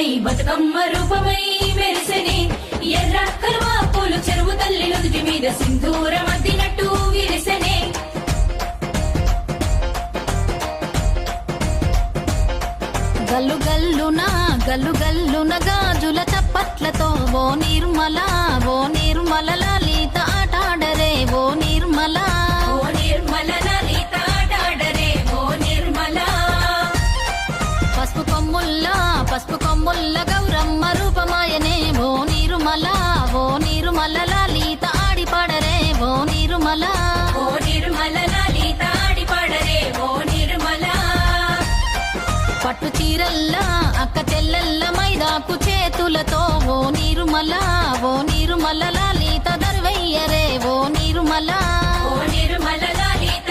రూపమై బతుకమ్మ రూపమై మెరిసెనే ఎర్ర కలువ పూలు చెరువు తల్లి నుదుటి మీద సింధూరం అద్దినట్టు విరిసెనే గల్లు గల్లున గాజుల చప్పట్లతో ఓ నిర్మల లలిత ఆటాడరే ఓ నిర్మల లలిత ఆటాడరే ఓ నిర్మల పసుపు కొమ్ముల్ల గౌరమ్మ రూపమాయనే ఓ నిర్మల లలిత ఆడిపాడరే ఓ నిర్మల లలిత ఆడిపాడరే ఓ నిర్మల పట్టు చీరల్లా అక్క చెల్లెల్ల మైదాకు చేతులతో ఓ నిర్మల లలిత దర్వయ్యరే ఓ